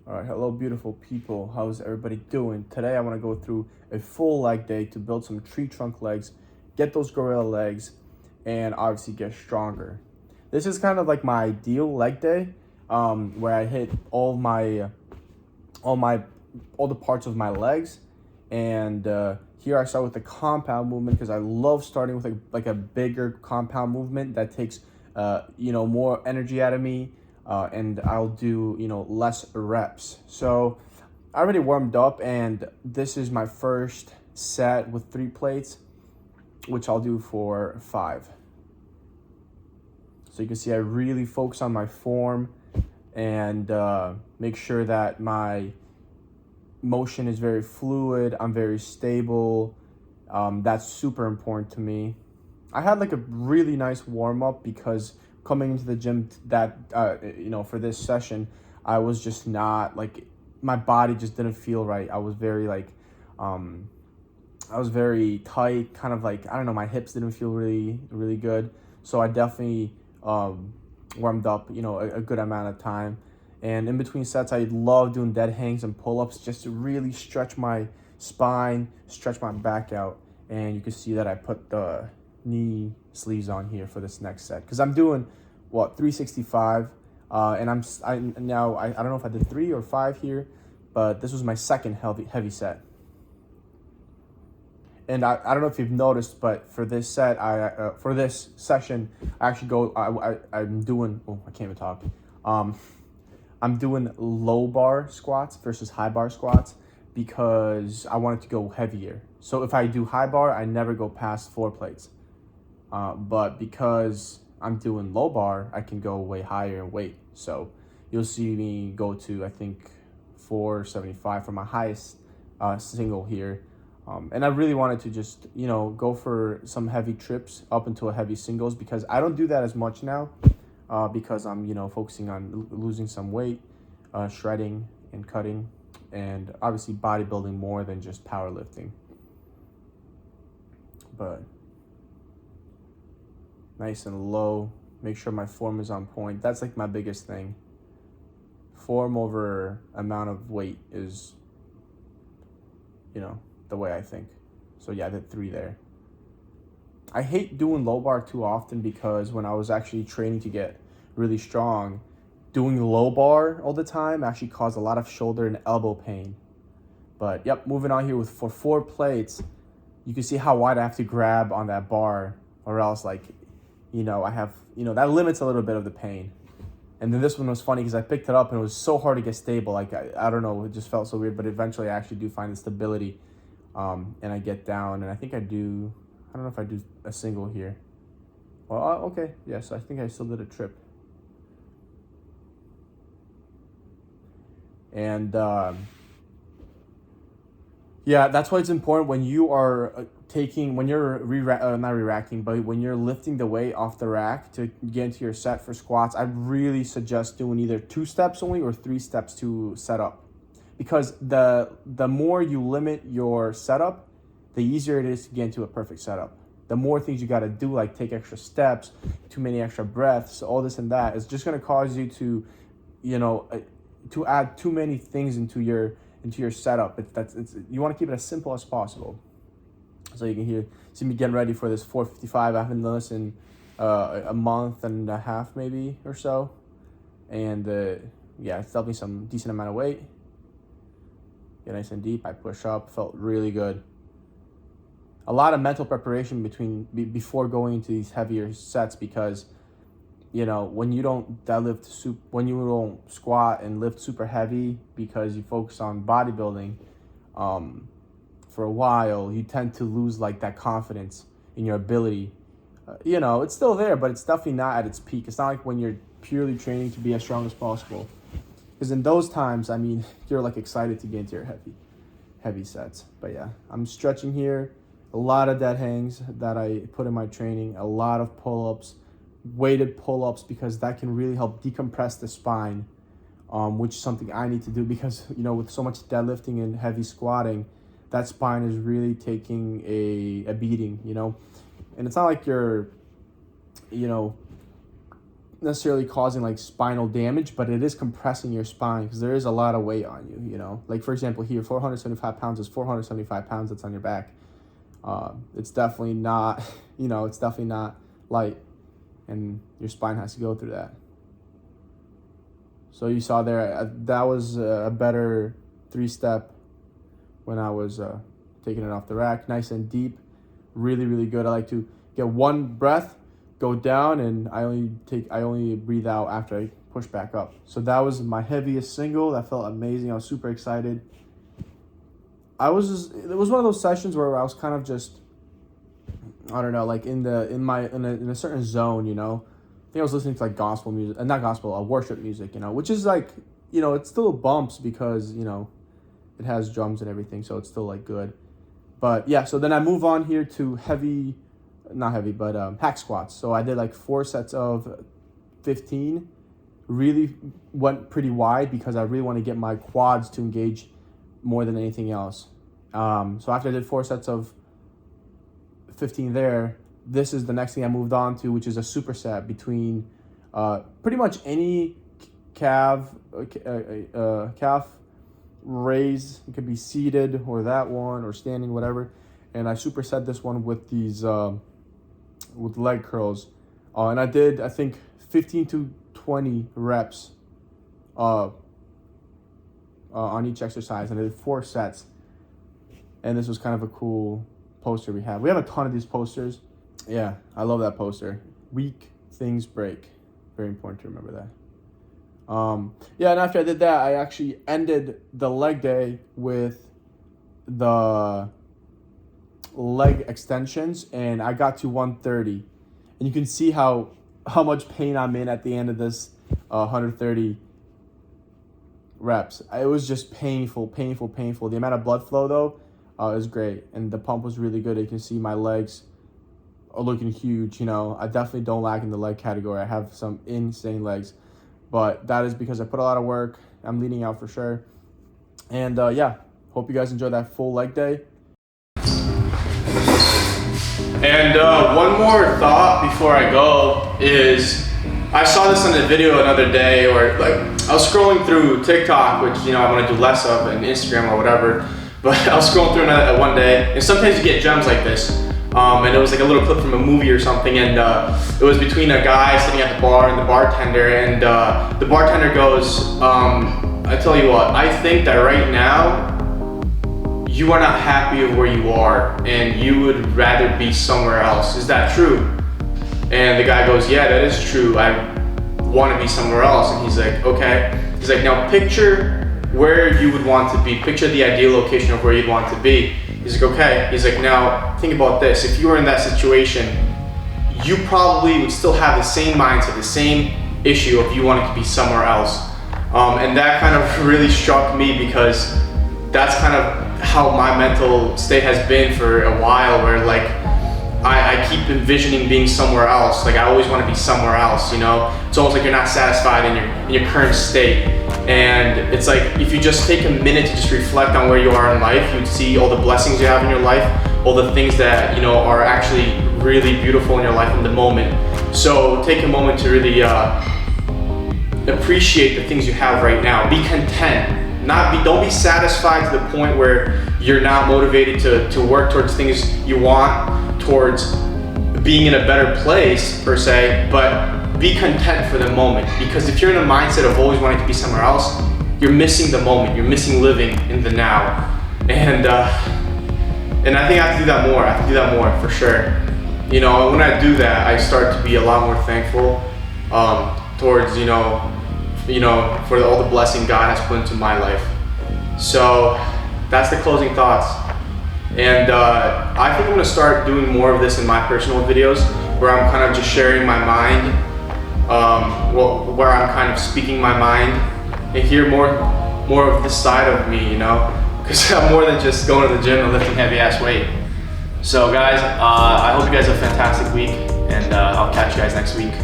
All right, hello, beautiful people. How's everybody doing? Today, I want to go through a full leg day to build some tree trunk legs, get those gorilla legs, and obviously get stronger. This is kind of like my ideal leg day, where I hit all my, all the parts of my legs, and here I start with the compound movement because I love starting with a bigger compound movement that takes more energy out of me, and I'll do less reps. So I already warmed up, and this is my first set with 3 plates, which I'll do for 5. So you can see I really focus on my form and make sure that my motion is very fluid. I'm very stable. That's super important to me. I had like a really nice warm up because coming into the gym for this session, I was just not like, my body just didn't feel right. I was very I was very tight, kind of like, I don't know, my hips didn't feel really good. So I definitely warmed up, a good amount of time. And in between sets, I love doing dead hangs and pull-ups just to really stretch my spine, stretch my back out. And you can see that I put the knee sleeves on here for this next set because I'm doing 365, and I don't know if I did 3 or 5 here, but this was my second heavy set. And I don't know if you've noticed, but for this set, for this session, I actually I'm doing, I can't even talk. I'm doing low bar squats versus high bar squats because I want it to go heavier. So if I do high bar, I never go past 4 plates. But because I'm doing low bar, I can go way higher in weight. So you'll see me go to, I think, 475 for my highest single here. And I really wanted to just, go for some heavy trips up into a heavy singles because I don't do that as much now because I'm, focusing on losing some weight, shredding and cutting, and obviously bodybuilding more than just powerlifting. But nice and low, make sure my form is on point. That's like my biggest thing. Form over amount of weight is, the way I think. So yeah, I did 3 there. I hate doing low bar too often because when I was actually training to get really strong, doing low bar all the time actually caused a lot of shoulder and elbow pain. But yep, moving on here for 4 plates, you can see how wide I have to grab on that bar, or else I have, that limits a little bit of the pain. And then this one was funny because I picked it up and it was so hard to get stable. Like, I don't know, it just felt so weird, but eventually I actually do find the stability. And I get down, and I think I don't know if I do a single here. Well, okay, yes, I think I still did a trip. And yeah, that's why it's important when you are when you're not re-racking, but when you're lifting the weight off the rack to get into your set for squats, I really suggest doing either 2 steps only or 3 steps to set up. Because the more you limit your setup, the easier it is to get into a perfect setup. The more things you got to do, like take extra steps, too many extra breaths, all this and that, is just going to cause you to, to add too many things into your setup. You want to keep it as simple as possible. So you can see me getting ready for this 455. I haven't done this in a month and a half maybe or so, and yeah, it's definitely some decent amount of weight. Get nice and deep. I push up. Felt really good. A lot of mental preparation before going into these heavier sets because, when you don't when you don't squat and lift super heavy because you focus on bodybuilding, for a while you tend to lose like that confidence in your ability. It's still there, but it's definitely not at its peak. It's not like when you're purely training to be as strong as possible. Because in those times, you're like excited to get into your heavy sets. But yeah, I'm stretching here. A lot of dead hangs that I put in my training. A lot of pull-ups, weighted pull-ups, because that can really help decompress the spine, which is something I need to do because, with so much deadlifting and heavy squatting, that spine is really taking a beating, And it's not like you're, necessarily causing like spinal damage, but it is compressing your spine because there is a lot of weight on you, you know. Like for example here, 475 pounds is 475 pounds that's on your back. It's definitely not, you know, it's definitely not light, and your spine has to go through that. So you saw there, that was a better 3-step when I was taking it off the rack, nice and deep, really, really good. I like to get one breath, go down, and I only breathe out after I push back up. So that was my heaviest single. That felt amazing. I was super excited. It was one of those sessions where I was kind of just, I don't know, like in a certain zone, you know. I think I was listening to like gospel music, not gospel, worship music, you know, which is like, you know, it still bumps because, you know, it has drums and everything, so it's still like good. But yeah, so then I move on here to hack squats. So I did like 4 sets of 15, really went pretty wide because I really want to get my quads to engage more than anything else. So after I did 4 sets of 15 there, this is the next thing I moved on to, which is a superset between pretty much any calf raise. It could be seated or that one or standing, whatever. And I superset this one with these with leg curls, and I did, I think, 15 to 20 reps on each exercise, and I did 4 sets. And this was kind of a cool poster we have. We have a ton of these posters. Yeah, I love that poster. Weak things break. Very important to remember that. Yeah, and after I did that, I actually ended the leg day with the leg extensions, and I got to 130. And you can see how much pain I'm in at the end of this 130 reps. It was just painful. The amount of blood flow, though, is great. And the pump was really good. You can see my legs are looking huge, you know. I definitely don't lack in the leg category. I have some insane legs. But that is because I put a lot of work. I'm leaning out for sure. And yeah, hope you guys enjoy that full leg day. And one more thought before I go is, I saw this on a video another day, or like I was scrolling through TikTok, which, you know, I want to do less of, and Instagram or whatever. But I was scrolling through one day, and sometimes you get gems like this. And it was like a little clip from a movie or something, and it was between a guy sitting at the bar and the bartender, and the bartender goes, I tell you what, I think that right now you are not happy of where you are and you would rather be somewhere else. Is that true? And the guy goes, yeah, that is true. I want to be somewhere else. And he's like, okay. He's like, now picture where you would want to be. Picture the ideal location of where you'd want to be. He's like, okay. He's like, now think about this. If you were in that situation, you probably would still have the same mindset, the same issue if you wanted to be somewhere else. And that kind of really struck me, because that's kind of how my mental state has been for a while, where like I keep envisioning being somewhere else. Like I always want to be somewhere else, you know? It's almost like you're not satisfied in your current state. And it's like, if you just take a minute to just reflect on where you are in life, you'd see all the blessings you have in your life, all the things that, you know, are actually really beautiful in your life in the moment. So take a moment to really appreciate the things you have right now. Be content. Don't be satisfied to the point where you're not motivated to work towards things you want, towards being in a better place per se, but be content for the moment. Because if you're in a mindset of always wanting to be somewhere else, you're missing the moment, you're missing living in the now. And I think I have to do that more. I have to do that more for sure. You know, when I do that, I start to be a lot more thankful towards, you know, for all the blessing God has put into my life. So that's the closing thoughts. And I think I'm gonna start doing more of this in my personal videos, where I'm kind of just sharing my mind, where I'm kind of speaking my mind, and hear more of this side of me, you know, because I'm more than just going to the gym and lifting heavy ass weight. So guys, I hope you guys have a fantastic week, and I'll catch you guys next week.